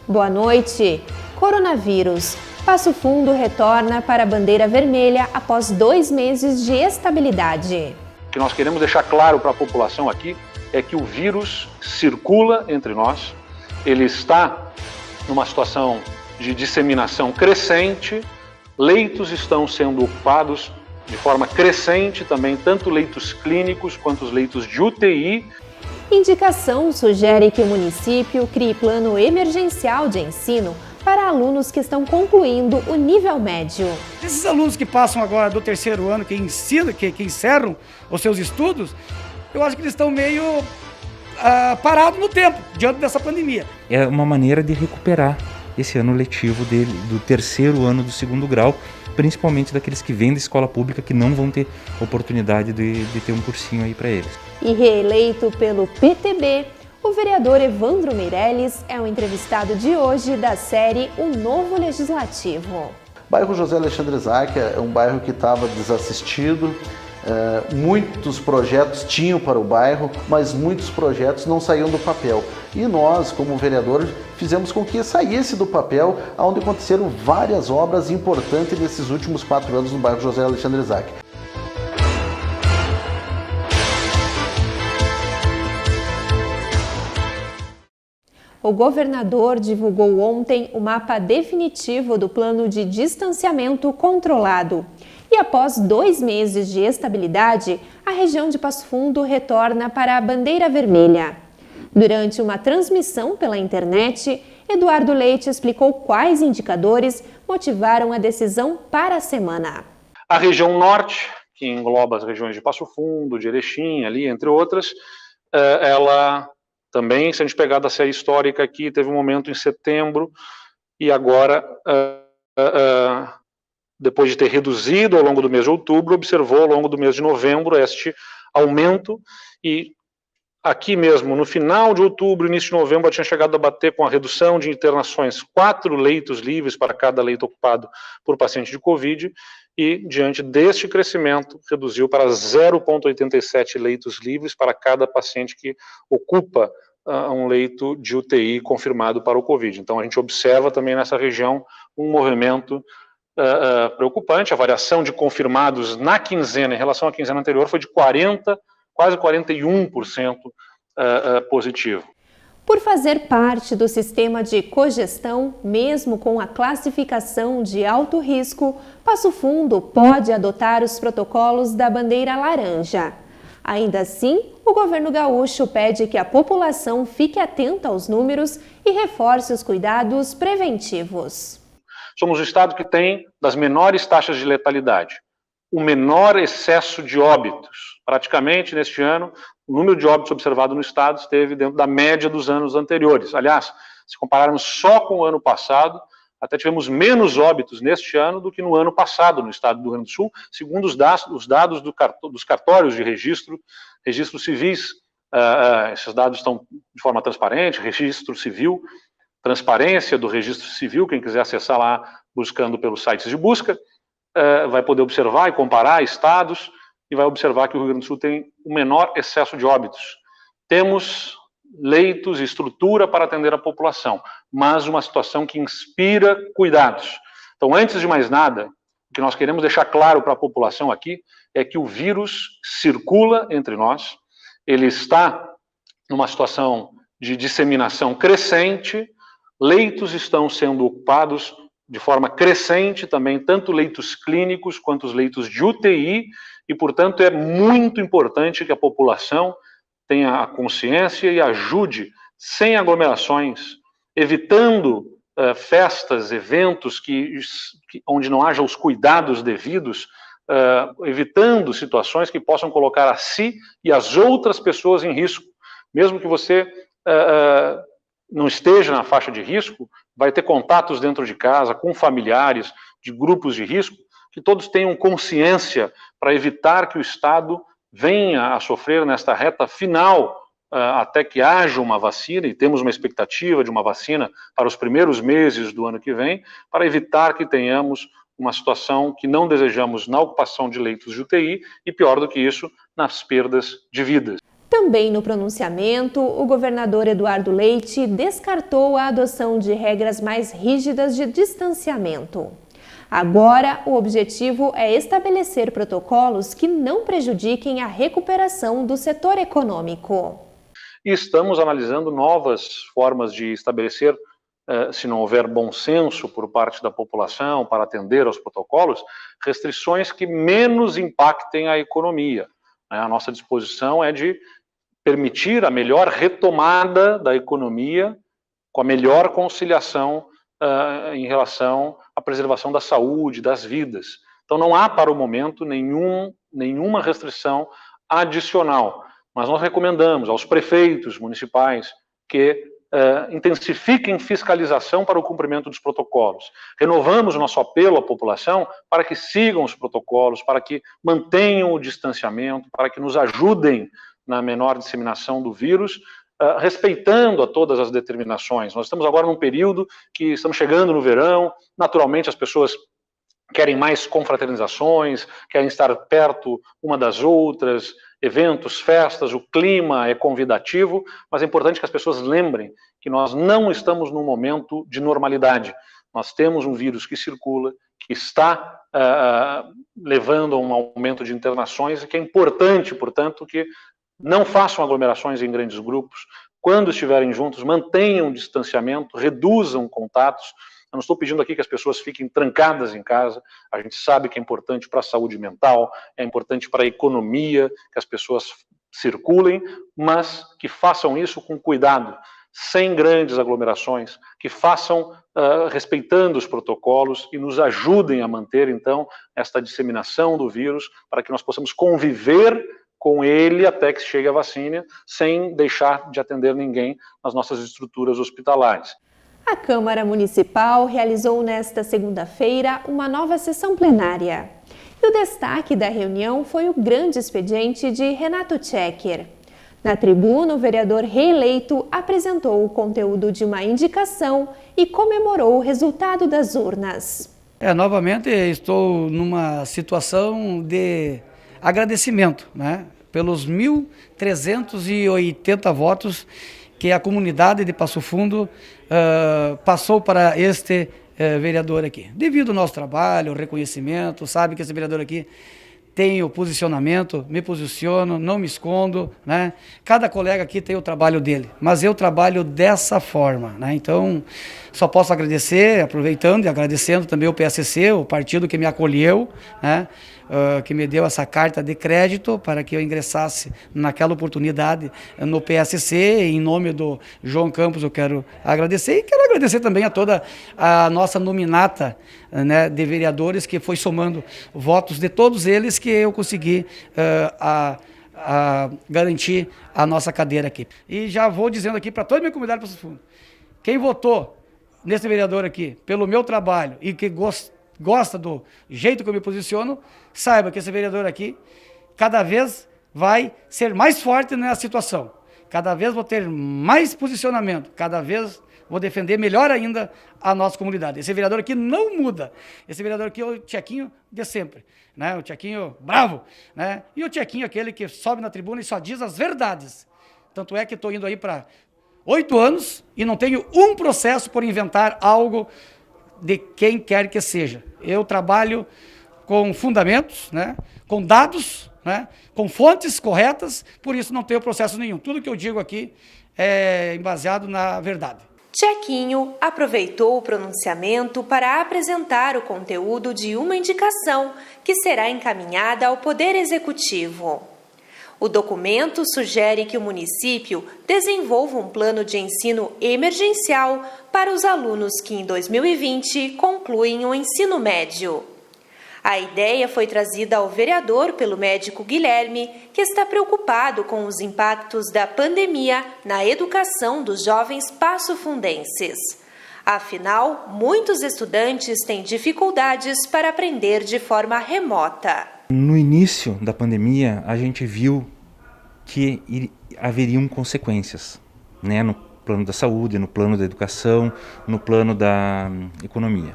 Boa noite. Coronavírus. Passo Fundo retorna para a bandeira vermelha após 2 meses de estabilidade. O que nós queremos deixar claro para a população aqui é que o vírus circula entre nós, ele está numa situação de disseminação crescente, leitos estão sendo ocupados de forma crescente também, tanto leitos clínicos quanto os leitos de UTI. Indicação sugere que o município crie plano emergencial de ensino para alunos que estão concluindo o nível médio. Esses alunos que passam agora do terceiro ano, que encerram os seus estudos, eu acho que eles estão meio parados no tempo, diante dessa pandemia. É uma maneira de recuperar esse ano letivo do terceiro ano do segundo grau, principalmente daqueles que vêm da escola pública que não vão ter oportunidade de ter um cursinho aí para eles. E reeleito pelo PTB, o vereador Evandro Meirelles é o entrevistado de hoje da série O Novo Legislativo. O bairro José Alexandre Zaque é um bairro que estava desassistido. Muitos projetos tinham para o bairro, mas muitos projetos não saíam do papel. E nós, como vereadores, fizemos com que saísse do papel, onde aconteceram várias obras importantes nesses últimos 4 anos no bairro José Alexandre Zaque. O governador divulgou ontem o mapa definitivo do plano de distanciamento controlado. E após 2 meses de estabilidade, a região de Passo Fundo retorna para a bandeira vermelha. Durante uma transmissão pela internet, Eduardo Leite explicou quais indicadores motivaram a decisão para a semana. A região norte, que engloba as regiões de Passo Fundo, de Erechim, ali, entre outras, ela também, se a gente pegar da série histórica aqui, teve um momento em setembro e agora, depois de ter reduzido ao longo do mês de outubro, observou ao longo do mês de novembro este aumento e aqui mesmo, no final de outubro, início de novembro, tinha chegado a bater com a redução de internações 4 leitos livres para cada leito ocupado por paciente de Covid e, diante deste crescimento, reduziu para 0,87 leitos livres para cada paciente que ocupa um leito de UTI confirmado para o Covid. Então, a gente observa também nessa região um movimento preocupante. A variação de confirmados na quinzena em relação à quinzena anterior foi de 40%, quase 41% positivo. Por fazer parte do sistema de cogestão, mesmo com a classificação de alto risco, Passo Fundo pode adotar os protocolos da bandeira laranja. Ainda assim, o governo gaúcho pede que a população fique atenta aos números e reforce os cuidados preventivos. Somos o estado que tem das menores taxas de letalidade, o menor excesso de óbitos. Praticamente, neste ano, o número de óbitos observado no estado esteve dentro da média dos anos anteriores. Aliás, se compararmos só com o ano passado, até tivemos menos óbitos neste ano do que no ano passado no estado do Rio Grande do Sul, segundo os dados dos cartórios de registros civis. Esses dados estão de forma transparente, registro civil, transparência do registro civil, quem quiser acessar lá buscando pelos sites de busca, vai poder observar e comparar estados e vai observar que o Rio Grande do Sul tem o menor excesso de óbitos. Temos leitos e estrutura para atender a população, mas uma situação que inspira cuidados. Então, antes de mais nada, o que nós queremos deixar claro para a população aqui é que o vírus circula entre nós, ele está numa situação de disseminação crescente, leitos estão sendo ocupados de forma crescente também, tanto leitos clínicos quanto os leitos de UTI, e, portanto, é muito importante que a população tenha a consciência e ajude, sem aglomerações, evitando festas, eventos onde não haja os cuidados devidos, evitando situações que possam colocar a si e as outras pessoas em risco. Mesmo que você não esteja na faixa de risco, vai ter contatos dentro de casa, com familiares, de grupos de risco, que todos tenham consciência para evitar que o Estado venha a sofrer nesta reta final, até que haja uma vacina, e temos uma expectativa de uma vacina para os primeiros meses do ano que vem, para evitar que tenhamos uma situação que não desejamos na ocupação de leitos de UTI e, pior do que isso, nas perdas de vidas. Também no pronunciamento, o governador Eduardo Leite descartou a adoção de regras mais rígidas de distanciamento. Agora, o objetivo é estabelecer protocolos que não prejudiquem a recuperação do setor econômico. E estamos analisando novas formas de estabelecer, se não houver bom senso por parte da população para atender aos protocolos, restrições que menos impactem a economia. A nossa disposição é de permitir a melhor retomada da economia com a melhor conciliação em relação à preservação da saúde, das vidas. Então não há para o momento nenhuma restrição adicional, mas nós recomendamos aos prefeitos municipais que intensifiquem fiscalização para o cumprimento dos protocolos. Renovamos o nosso apelo à população para que sigam os protocolos, para que mantenham o distanciamento, para que nos ajudem na menor disseminação do vírus, respeitando a todas as determinações. Nós estamos agora num período que estamos chegando no verão, naturalmente as pessoas querem mais confraternizações, querem estar perto uma das outras, eventos, festas, o clima é convidativo, mas é importante que as pessoas lembrem que nós não estamos num momento de normalidade. Nós temos um vírus que circula, que está levando a um aumento de internações e que é importante, portanto, que não façam aglomerações em grandes grupos. Quando estiverem juntos, mantenham o distanciamento, reduzam contatos. Eu não estou pedindo aqui que as pessoas fiquem trancadas em casa. A gente sabe que é importante para a saúde mental, é importante para a economia, que as pessoas circulem, mas que façam isso com cuidado, sem grandes aglomerações, que façam respeitando os protocolos e nos ajudem a manter, então, esta disseminação do vírus para que nós possamos conviver com ele até que chegue a vacina, sem deixar de atender ninguém nas nossas estruturas hospitalares. A Câmara Municipal realizou nesta segunda-feira uma nova sessão plenária. E o destaque da reunião foi o grande expediente de Renato Tchequer. Na tribuna, o vereador reeleito apresentou o conteúdo de uma indicação e comemorou o resultado das urnas. Novamente estou numa situação de agradecimento, né, pelos 1.380 votos que a comunidade de Passo Fundo passou para este vereador aqui. Devido ao nosso trabalho, ao reconhecimento, sabe que esse vereador aqui tem o posicionamento, me posiciono, não me escondo, né? Cada colega aqui tem o trabalho dele, mas eu trabalho dessa forma, né? Então, só posso agradecer, aproveitando e agradecendo também o PSC, o partido que me acolheu, né? Que me deu essa carta de crédito para que eu ingressasse naquela oportunidade no PSC. Em nome do João Campos eu quero agradecer, e quero agradecer também a toda a nossa nominata, né, de vereadores, que foi somando votos de todos eles que eu consegui garantir a nossa cadeira aqui. E já vou dizendo aqui para toda a minha comunidade de Passo Fundo, quem votou nesse vereador aqui pelo meu trabalho e que gosta do jeito que eu me posiciono, saiba que esse vereador aqui cada vez vai ser mais forte na situação, cada vez vou ter mais posicionamento, cada vez vou defender melhor ainda a nossa comunidade. Esse vereador aqui não muda, esse vereador aqui é o Tchequinho de sempre, né? O Tchequinho bravo, né? E o Tchequinho aquele que sobe na tribuna e só diz as verdades. Tanto é que estou indo aí para 8 anos e não tenho um processo por inventar algo de quem quer que seja. Eu trabalho com fundamentos, né, com dados, né, com fontes corretas, por isso não tenho processo nenhum. Tudo que eu digo aqui é baseado na verdade. Tchequinho aproveitou o pronunciamento para apresentar o conteúdo de uma indicação que será encaminhada ao Poder Executivo. O documento sugere que o município desenvolva um plano de ensino emergencial para os alunos que em 2020 concluem o ensino médio. A ideia foi trazida ao vereador pelo médico Guilherme, que está preocupado com os impactos da pandemia na educação dos jovens passofundenses. Afinal, muitos estudantes têm dificuldades para aprender de forma remota. No início da pandemia, a gente viu que haveriam consequências, né, no plano da saúde, no plano da educação, no plano da economia.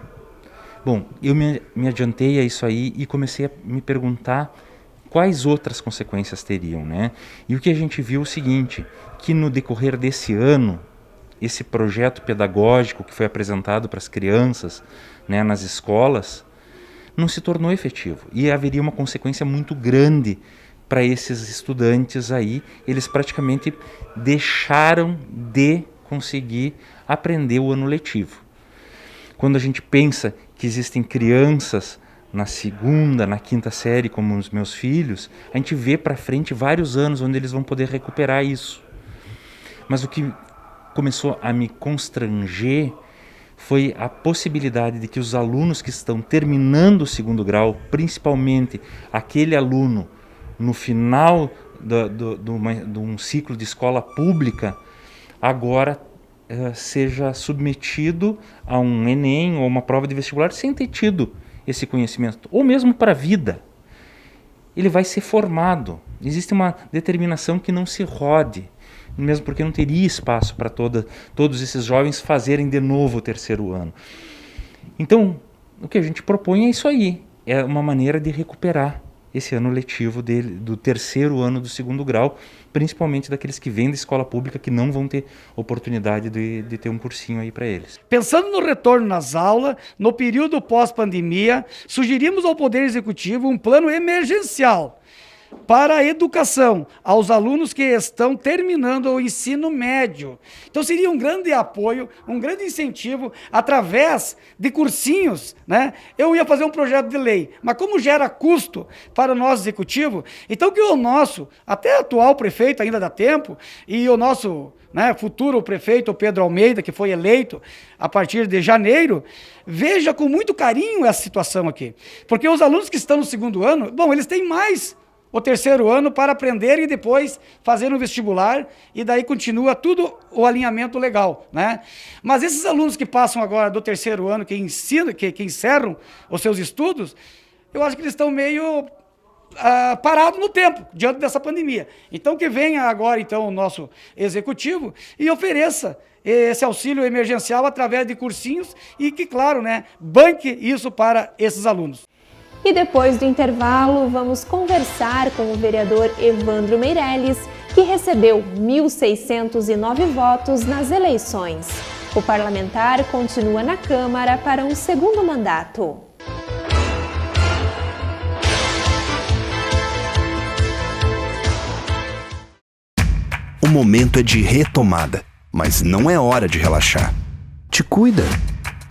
Bom, eu me adiantei a isso aí e comecei a me perguntar quais outras consequências teriam, né? E o que a gente viu é o seguinte, que no decorrer desse ano, esse projeto pedagógico que foi apresentado para as crianças, né, nas escolas, não se tornou efetivo. E haveria uma consequência muito grande para esses estudantes aí. Eles praticamente deixaram de conseguir aprender o ano letivo. Quando a gente pensa que existem crianças na segunda, na quinta série, como os meus filhos, a gente vê para frente vários anos onde eles vão poder recuperar isso. Mas o que começou a me constranger foi a possibilidade de que os alunos que estão terminando o segundo grau, principalmente aquele aluno no final de um ciclo de escola pública, agora seja submetido a um Enem ou uma prova de vestibular sem ter tido esse conhecimento, ou mesmo para a vida. Ele vai ser formado. Existe uma determinação que não se rode, mesmo porque não teria espaço para todos esses jovens fazerem de novo o terceiro ano. Então, o que a gente propõe é isso aí, é uma maneira de recuperar esse ano letivo do terceiro ano do segundo grau, principalmente daqueles que vêm da escola pública que não vão ter oportunidade de ter um cursinho aí para eles. Pensando no retorno nas aulas, no período pós-pandemia, sugerimos ao Poder Executivo um plano emergencial para a educação aos alunos que estão terminando o ensino médio. Então seria um grande apoio, um grande incentivo através de cursinhos, né? Eu ia fazer um projeto de lei, mas como gera custo para o nosso executivo, então que o nosso, até atual prefeito, ainda dá tempo, e o nosso futuro prefeito, Pedro Almeida, que foi eleito a partir de janeiro, veja com muito carinho essa situação aqui. Porque os alunos que estão no segundo ano, bom, eles têm mais o terceiro ano para aprender e depois fazer um vestibular, e daí continua tudo o alinhamento legal, né? Mas esses alunos que passam agora do terceiro ano, que encerram os seus estudos, eu acho que eles estão meio parados no tempo, diante dessa pandemia. Então que venha agora então o nosso executivo e ofereça esse auxílio emergencial através de cursinhos e que, claro, banque isso para esses alunos. E depois do intervalo, vamos conversar com o vereador Evandro Meirelles, que recebeu 1.609 votos nas eleições. O parlamentar continua na Câmara para um segundo mandato. O momento é de retomada, mas não é hora de relaxar. Te cuida!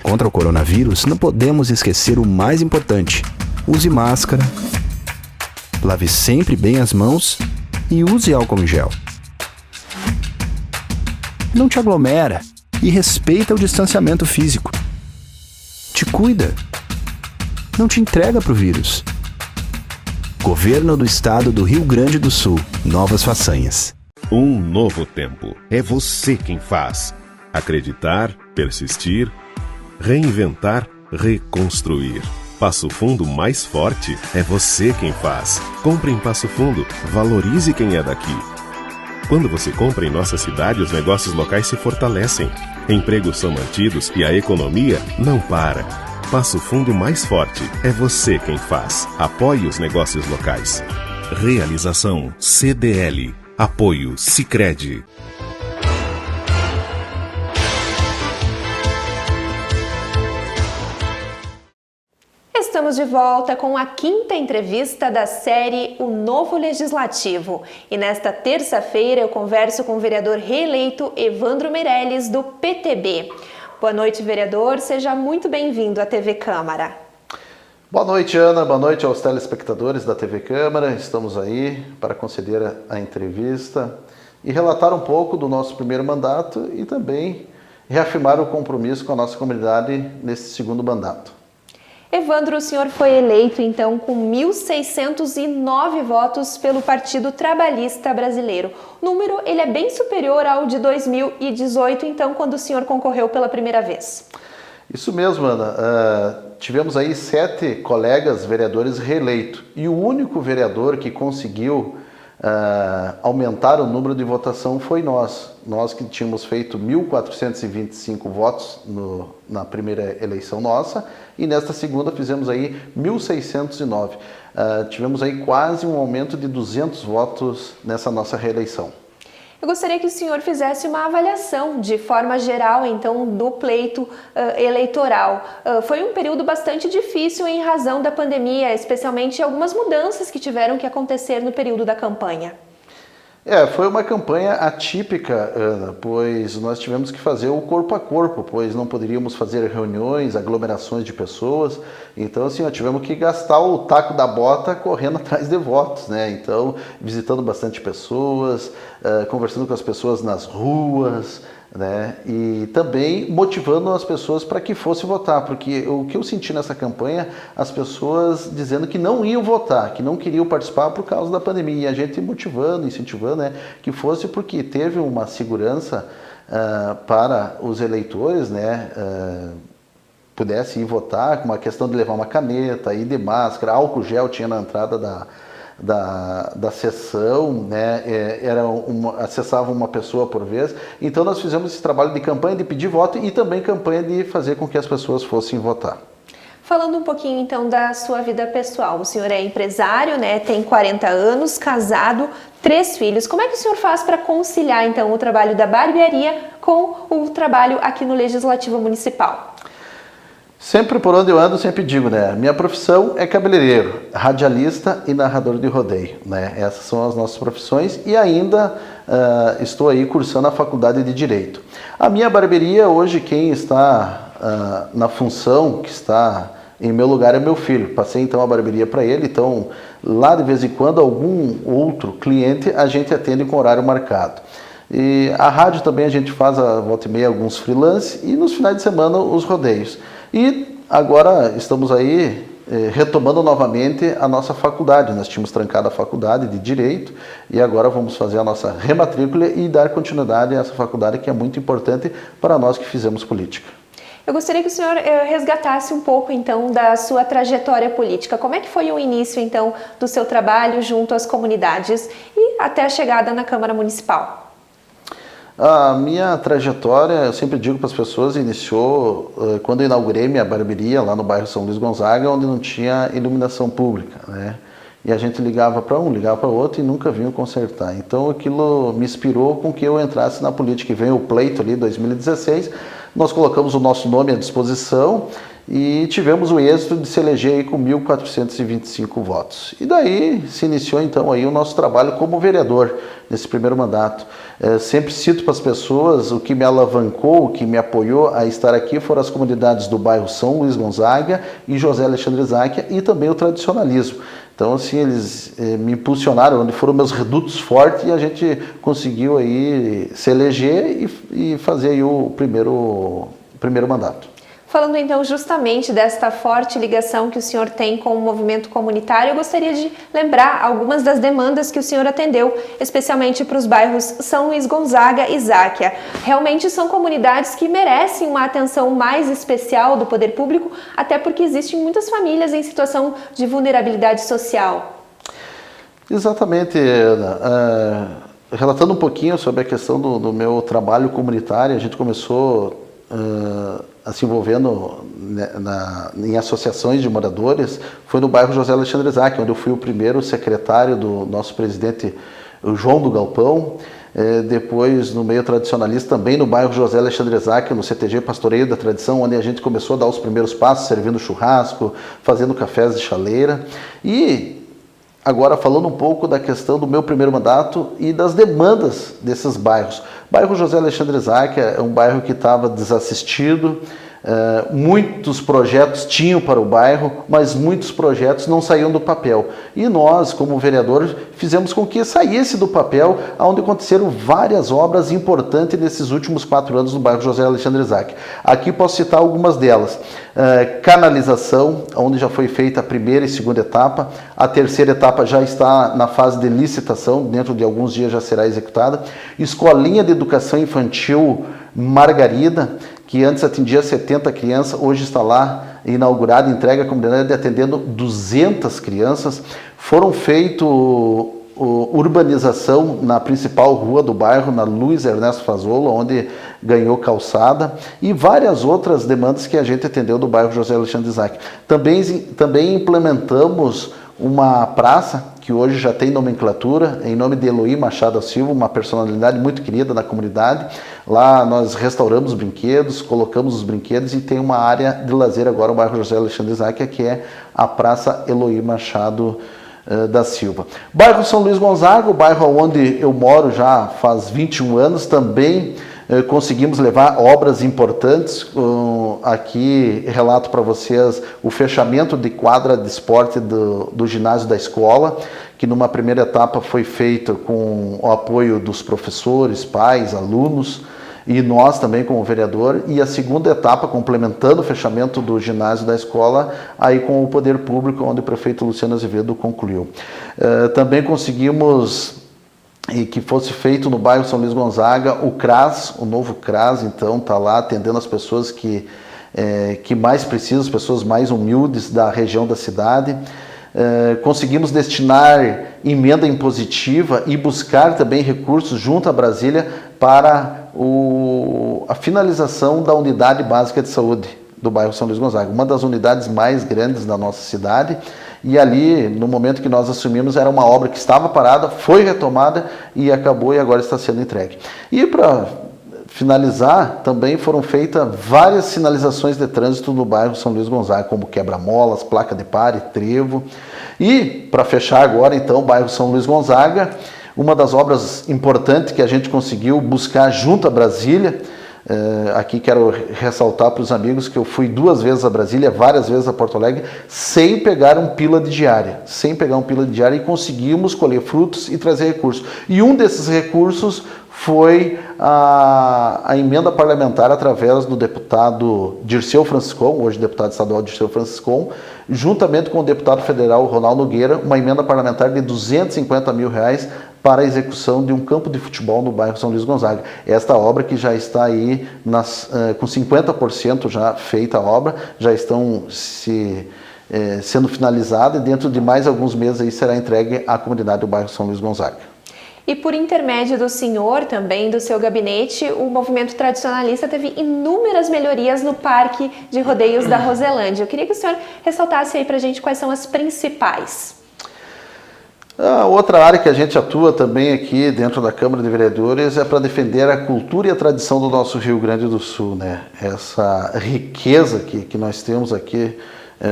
Contra o coronavírus, não podemos esquecer o mais importante. Use máscara, lave sempre bem as mãos e use álcool em gel. Não te aglomera e respeita o distanciamento físico. Te cuida. Não te entrega pro vírus. Governo do Estado do Rio Grande do Sul. Novas façanhas. Um novo tempo. É você quem faz. Acreditar, persistir, reinventar, reconstruir. Passo Fundo mais forte, é você quem faz. Compre em Passo Fundo, valorize quem é daqui. Quando você compra em nossa cidade, os negócios locais se fortalecem. Empregos são mantidos e a economia não para. Passo Fundo mais forte, é você quem faz. Apoie os negócios locais. Realização CDL. Apoio Sicredi. Estamos de volta com a quinta entrevista da série O Novo Legislativo. E nesta terça-feira eu converso com o vereador reeleito Evandro Meirelles, do PTB. Boa noite, vereador. Seja muito bem-vindo à TV Câmara. Boa noite, Ana. Boa noite aos telespectadores da TV Câmara. Estamos aí para conceder a entrevista e relatar um pouco do nosso primeiro mandato e também reafirmar o compromisso com a nossa comunidade nesse segundo mandato. Evandro, o senhor foi eleito, então, com 1.609 votos pelo Partido Trabalhista Brasileiro. O número ele é bem superior ao de 2018, então, quando o senhor concorreu pela primeira vez. Isso mesmo, Ana. Tivemos aí 7 colegas vereadores reeleitos. E o único vereador que conseguiu aumentar o número de votação foi nós. Nós que tínhamos feito 1.425 votos na primeira eleição nossa, e nesta segunda fizemos aí 1.609. Tivemos aí quase um aumento de 200 votos nessa nossa reeleição. Eu gostaria que o senhor fizesse uma avaliação de forma geral, então, do pleito eleitoral. Foi um período bastante difícil em razão da pandemia, especialmente algumas mudanças que tiveram que acontecer no período da campanha. Foi uma campanha atípica, Ana, pois nós tivemos que fazer o corpo a corpo, pois não poderíamos fazer reuniões, aglomerações de pessoas. Então, assim, nós tivemos que gastar o taco da bota correndo atrás de votos, né? Então, visitando bastante pessoas, conversando com as pessoas nas ruas, né? E também motivando as pessoas para que fosse votar, porque o que eu senti nessa campanha, as pessoas dizendo que não iam votar, que não queriam participar por causa da pandemia, e a gente motivando, incentivando, né, que fosse, porque teve uma segurança para os eleitores, né, pudesse ir votar, com uma questão de levar uma caneta, ir de máscara, álcool gel tinha na entrada da sessão, né? Acessava uma pessoa por vez. Então nós fizemos esse trabalho de campanha de pedir voto e também campanha de fazer com que as pessoas fossem votar. Falando um pouquinho então da sua vida pessoal, o senhor é empresário, né? Tem 40 anos, casado, 3 filhos. Como é que o senhor faz para conciliar então o trabalho da barbearia com o trabalho aqui no Legislativo Municipal? Sempre por onde eu ando, sempre digo, né? Minha profissão é cabeleireiro, radialista e narrador de rodeio, né? Essas são as nossas profissões, e ainda estou aí cursando a faculdade de Direito. A minha barbearia, hoje, quem está na função, que está em meu lugar, é meu filho. Passei então a barbearia para ele, então lá de vez em quando algum outro cliente a gente atende com horário marcado. E a rádio também a gente faz a volta e meia alguns freelance, e nos finais de semana os rodeios. E agora estamos aí retomando novamente a nossa faculdade. Nós tínhamos trancado a faculdade de Direito e agora vamos fazer a nossa rematrícula e dar continuidade a essa faculdade, que é muito importante para nós que fizemos política. Eu gostaria que o senhor resgatasse um pouco então da sua trajetória política. Como é que foi o início então do seu trabalho junto às comunidades e até a chegada na Câmara Municipal? A minha trajetória, eu sempre digo para as pessoas, iniciou quando eu inaugurei minha barbearia lá no bairro São Luís Gonzaga, onde não tinha iluminação pública, né? E a gente ligava para um, ligava para outro e nunca vinham consertar. Então aquilo me inspirou com que eu entrasse na política. E veio o pleito ali, 2016, nós colocamos o nosso nome à disposição e tivemos o êxito de se eleger aí com 1.425 votos. E daí se iniciou então aí o nosso trabalho como vereador nesse primeiro mandato. Sempre cito para as pessoas, o que me alavancou, o que me apoiou a estar aqui foram as comunidades do bairro São Luís Gonzaga e José Alexandre Záquia, e também o tradicionalismo. Então, assim, eles me impulsionaram, onde foram meus redutos fortes, e a gente conseguiu aí se eleger e fazer aí o primeiro mandato. Falando então justamente desta forte ligação que o senhor tem com o movimento comunitário, eu gostaria de lembrar algumas das demandas que o senhor atendeu, especialmente para os bairros São Luís Gonzaga e Záquia. Realmente são comunidades que merecem uma atenção mais especial do poder público, até porque existem muitas famílias em situação de vulnerabilidade social. Exatamente, Ana. Relatando um pouquinho sobre a questão do meu trabalho comunitário, a gente começou se envolvendo em associações de moradores. Foi no bairro José Alexandre Záquia, onde eu fui o primeiro secretário do nosso presidente João do Galpão. Depois, no meio tradicionalista, também no bairro José Alexandre Záquia, no CTG Pastoreio da Tradição, onde a gente começou a dar os primeiros passos, servindo churrasco, fazendo cafés de chaleira. E agora falando um pouco da questão do meu primeiro mandato e das demandas desses bairros. O bairro José Alexandre Záquia é um bairro que estava desassistido. Muitos projetos tinham para o bairro, mas muitos projetos não saíam do papel. E nós, como vereadores, fizemos com que saísse do papel, onde aconteceram várias obras importantes nesses últimos 4 anos no bairro José Alexandre Záquia. Aqui posso citar algumas delas. Canalização, onde já foi feita a primeira e segunda etapa. A terceira etapa já está na fase de licitação, dentro de alguns dias já será executada. Escolinha de Educação Infantil Margarida, que antes atendia 70 crianças, hoje está lá inaugurada, entrega à comunidade, atendendo 200 crianças. Foram feitos urbanização na principal rua do bairro, na Luiz Ernesto Frazolo, onde ganhou calçada, e várias outras demandas que a gente atendeu do bairro José Alexandre Isaac. Também implementamos uma praça que hoje já tem nomenclatura, em nome de Eloy Machado Silva, uma personalidade muito querida da comunidade. Lá nós restauramos brinquedos, colocamos os brinquedos e tem uma área de lazer agora no bairro José Alexandre Isaac, que é a Praça Eloy Machado da Silva. Bairro São Luís Gonzaga, o bairro onde eu moro já faz 21 anos, também conseguimos levar obras importantes. Aqui relato para vocês o fechamento de quadra de esporte do ginásio da escola, que numa primeira etapa foi feito com o apoio dos professores, pais, alunos, e nós também como vereador, e a segunda etapa, complementando o fechamento do ginásio da escola, aí com o poder público, onde o prefeito Luciano Azevedo concluiu. Também conseguimos que fosse feito no bairro São Luís Gonzaga o CRAS, o novo CRAS, então está lá atendendo as pessoas que mais precisam, as pessoas mais humildes da região da cidade. Conseguimos destinar emenda impositiva e buscar também recursos junto a Brasília para a finalização da unidade básica de saúde do bairro São Luís Gonzaga, uma das unidades mais grandes da nossa cidade. E ali, no momento que nós assumimos, era uma obra que estava parada, foi retomada e acabou e agora está sendo entregue. E para finalizar, também foram feitas várias sinalizações de trânsito no bairro São Luís Gonzaga, como quebra-molas, placa de pare, trevo. E, para fechar agora, então, o bairro São Luís Gonzaga, uma das obras importantes que a gente conseguiu buscar junto a Brasília. Aqui quero ressaltar para os amigos que eu fui 2 vezes a Brasília, várias vezes a Porto Alegre, sem pegar um pila de diária, e conseguimos colher frutos e trazer recursos. E um desses recursos foi a emenda parlamentar através do deputado Dirceu Franciscon, hoje deputado estadual Dirceu Franciscon, juntamente com o deputado federal Ronaldo Nogueira, uma emenda parlamentar de R$250 mil para a execução de um campo de futebol no bairro São Luís Gonzaga. Esta obra que já está aí com 50% já feita a obra, já estão sendo finalizada e dentro de mais alguns meses aí será entregue à comunidade do bairro São Luís Gonzaga. E por intermédio do senhor, também do seu gabinete, o movimento tradicionalista teve inúmeras melhorias no Parque de Rodeios da Roselândia. Eu queria que o senhor ressaltasse aí para a gente quais são as principais. A outra área que a gente atua também aqui dentro da Câmara de Vereadores é para defender a cultura e a tradição do nosso Rio Grande do Sul, né? Essa riqueza que nós temos aqui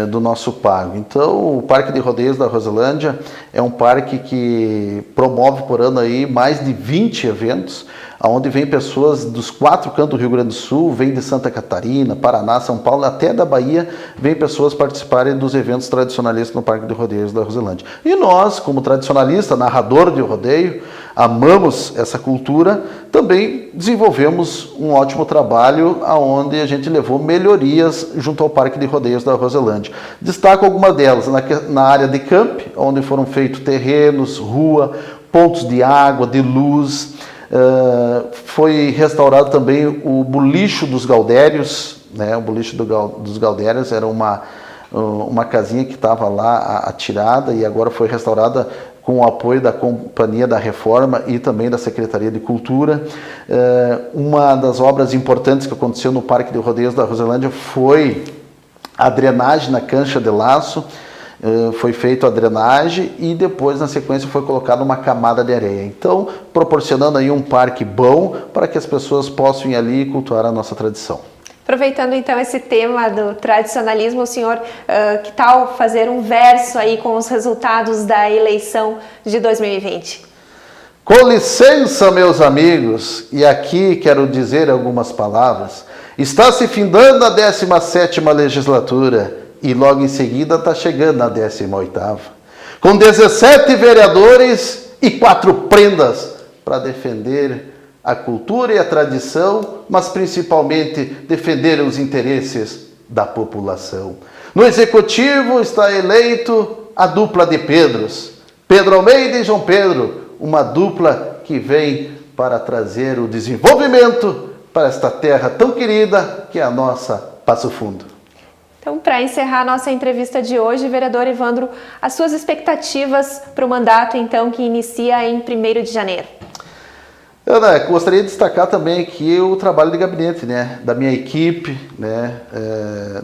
do nosso pago. Então, o Parque de Rodeios da Roselândia é um parque que promove por ano aí mais de 20 eventos, onde vem pessoas dos 4 cantos do Rio Grande do Sul, vem de Santa Catarina, Paraná, São Paulo, até da Bahia, vem pessoas participarem dos eventos tradicionalistas no Parque de Rodeios da Roselândia. E nós, como tradicionalista, narrador de rodeio, amamos essa cultura, também desenvolvemos um ótimo trabalho onde a gente levou melhorias junto ao Parque de Rodeios da Roselândia. Destaco algumas delas na área de camp, onde foram feitos terrenos, rua, pontos de água, de luz. Foi restaurado também o Bolicho dos Galdérios, né? O Bolicho dos Galdérios era uma casinha que estava lá atirada e agora foi restaurada com o apoio da Companhia da Reforma e também da Secretaria de Cultura. Uma das obras importantes que aconteceu no Parque de Rodeios da Roselândia foi a drenagem na cancha de laço. Foi feita a drenagem e depois, na sequência, foi colocada uma camada de areia. Então, proporcionando aí um parque bom para que as pessoas possam ir ali e cultuar a nossa tradição. Aproveitando então esse tema do tradicionalismo, o senhor, que tal fazer um verso aí com os resultados da eleição de 2020? Com licença, meus amigos, e aqui quero dizer algumas palavras. Está se findando a 17ª legislatura e logo em seguida está chegando a 18ª. Com 17 vereadores e 4 prendas para defender a cultura e a tradição, mas principalmente defender os interesses da população. No Executivo está eleito a dupla de Pedros, Pedro Almeida e João Pedro, uma dupla que vem para trazer o desenvolvimento para esta terra tão querida que é a nossa Passo Fundo. Então, para encerrar a nossa entrevista de hoje, vereador Evandro, as suas expectativas para o mandato, então, que inicia em 1º de janeiro? Ana, gostaria de destacar também aqui o trabalho de gabinete, né, da minha equipe, né,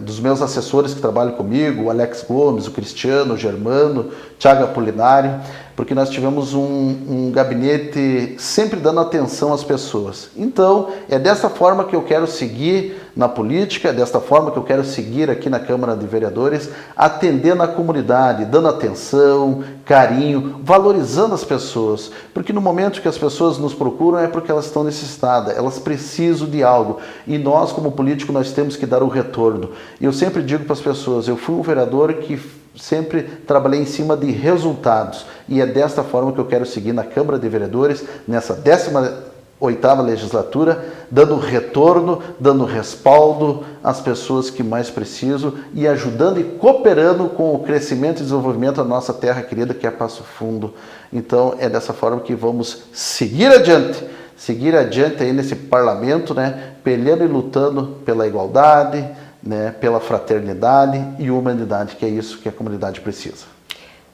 dos meus assessores que trabalham comigo, o Alex Gomes, o Cristiano, o Germano, o Thiago Apolinário, porque nós tivemos um gabinete sempre dando atenção às pessoas. Então, é dessa forma que eu quero seguir na política, é desta forma que eu quero seguir aqui na Câmara de Vereadores, atendendo a comunidade, dando atenção, carinho, valorizando as pessoas, porque no momento que as pessoas nos procuram é porque elas estão necessitadas, elas precisam de algo, e nós como político nós temos que dar o retorno. E eu sempre digo para as pessoas, eu fui um vereador que sempre trabalhei em cima de resultados, e é desta forma que eu quero seguir na Câmara de Vereadores, nessa 18ª legislatura, dando retorno, dando respaldo às pessoas que mais precisam e ajudando e cooperando com o crescimento e desenvolvimento da nossa terra querida, que é Passo Fundo. Então, é dessa forma que vamos seguir adiante aí nesse parlamento, né, peleando e lutando pela igualdade, né, pela fraternidade e humanidade, que é isso que a comunidade precisa.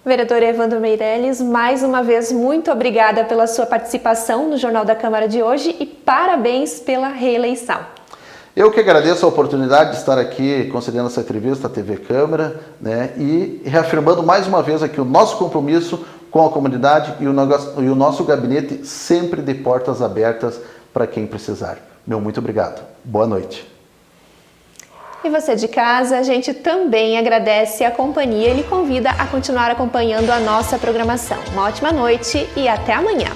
Vereador Evandro Meirelles, mais uma vez, muito obrigada pela sua participação no Jornal da Câmara de hoje e parabéns pela reeleição. Eu que agradeço a oportunidade de estar aqui concedendo essa entrevista à TV Câmara, né, e reafirmando mais uma vez aqui o nosso compromisso com a comunidade e o nosso gabinete sempre de portas abertas para quem precisar. Meu muito obrigado. Boa noite. E você de casa, a gente também agradece a companhia e lhe convida a continuar acompanhando a nossa programação. Uma ótima noite e até amanhã!